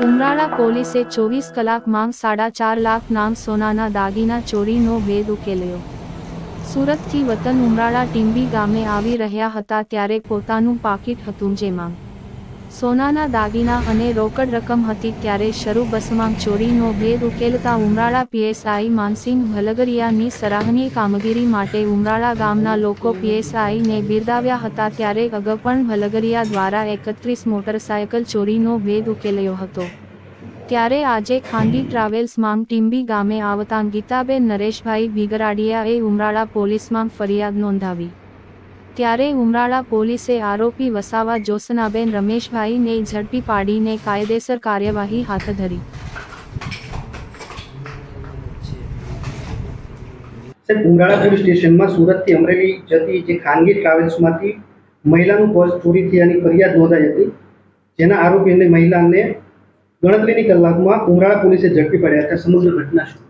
ઉમરાળા પોલીસે 24 કલાકમાં 4.5 લાખના સોનાના દાગીના ચોરીનો ભેદ ઉકેલ્યો। સુરતથી વતન ઉમરાળા ટીંબી ગામે આવી રહ્યા હતા ત્યારે પોતાનું પાકીટ હતું જેમાં સોનાના દાગીના અને રોકડ રકમ હતી ત્યારે શરૂ બસમાં ચોરીનો ભેદ ઉકેલતા ઉમરાળા પીએસઆઈ માનસિંહ ભલગરિયાની સરાહનીય કામગીરી માટે ઉમરાળા ગામના લોકો પીએસઆઈને બિરદાવ્યા હતા। ત્યારે અગાઉ પણ ભલગરિયા દ્વારા 31 મોટરસાયકલ ચોરીનો ભેદ ઉકેલાયો હતો। ત્યારે આજે ખાનગી ટ્રાવેલ્સમાં ટીંબી ગામે આવતા ગીતાબેન નરેશભાઈ ભીગરાડિયાએ ઉમરાળા પોલીસમાં ફરિયાદ નોંધાવી। ત્યારે ઉમરાળા પોલીસે આરોપી વસાવા જોસનાબેન રમેશભાઈને ઝડપી પાડીને કાયદેસર કાર્યવાહી હાથ ધરી। ઉમરાળા પોલીસ સ્ટેશનમાં સુરતથી અમરેલી જતી જે ખાનગી ટ્રાવેલ્સમાંથી મહિલાનું પર્સ ચોરી થયાની ફરિયાદ નોંધાઈ હતી, જેના આરોપીને મહિલાને ગણતરીની કલાકમાં ઉમરાળા પોલીસે ઝડપી પડ્યા હતા। સમગ્ર ઘટના શું?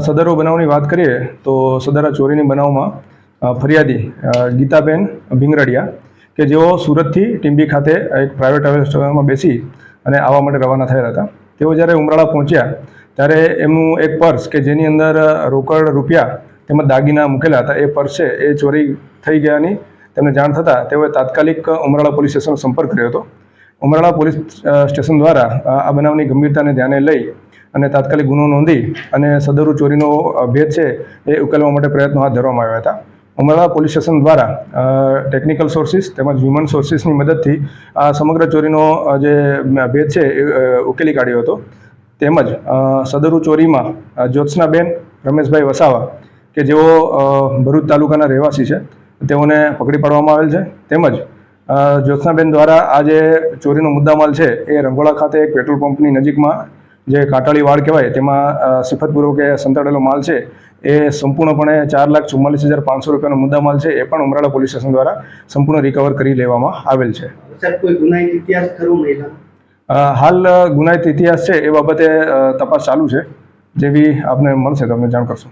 સદરો બનાવની વાત કરીએ તો સદરા ચોરીની બનાવમાં ફરિયાદી ગીતાબેન ભીંગરાડિયા કે જેઓ સુરતથી ટીંબી ખાતે એક પ્રાઇવેટ ટ્રાવેલ્સમાં બેસી અને આવવા માટે રવાના થયેલા હતા। તેઓ જ્યારે ઉમરાળા પહોંચ્યા ત્યારે એમનું એક પર્સ કે જેની અંદર રોકડ રૂપિયા તેમજ દાગીના મૂકેલા હતા, એ પર્સ છે એ ચોરી થઈ ગયાની તેમને જાણ થતાં તેઓએ તાત્કાલિક ઉમરાળા પોલીસ સ્ટેશનનો સંપર્ક કર્યો હતો। ઉમરાળા પોલીસ સ્ટેશન દ્વારા આ બનાવની ગંભીરતાને ધ્યાને લઈ અને તાત્કાલિક ગુનો નોંધી અને સદરુ ચોરીનો ભેદ છે એ ઉકેલવા માટે પ્રયત્નો હાથ ધરવામાં આવ્યા હતા। ઉમરાળા પોલીસ સ્ટેશન દ્વારા ટેકનિકલ સોર્સિસ તેમજ હ્યુમન સોર્સિસની મદદથી આ સમગ્ર ચોરીનો જે ભેદ છે એ ઉકેલી કાઢ્યો હતો। તેમજ સદરુ ચોરીમાં જ્યોત્સનાબેન રમેશભાઈ વસાવા કે જેઓ ભરૂચ તાલુકાના રહેવાસી છે તેઓને પકડી પાડવામાં આવેલ છે। તેમજ જ્યોત્સનાબેન દ્વારા આ જે ચોરીનો મુદ્દામાલ છે એ રંગોળા ખાતે એક પેટ્રોલ પંપની નજીકમાં જે કાટાળી વાડ કહેવાય તેમાં સિફતપૂર્વક સંતાડેલો માલ છે એ સંપૂર્ણપણે 4,44,500 રૂપિયાનો મુદ્દામાલ છે એ પણ ઉમરાળા પોલીસ સ્ટેશન દ્વારા સંપૂર્ણ રિકવર કરી લેવામાં આવેલ છે। કોઈ ગુનાહિત ઇતિહાસ ખરો મહિલા? હાલ ગુનાહિત ઇતિહાસ છે એ બાબતે તપાસ ચાલુ છે, જેવી આપને મળશે તો અમને જાણ કરશું।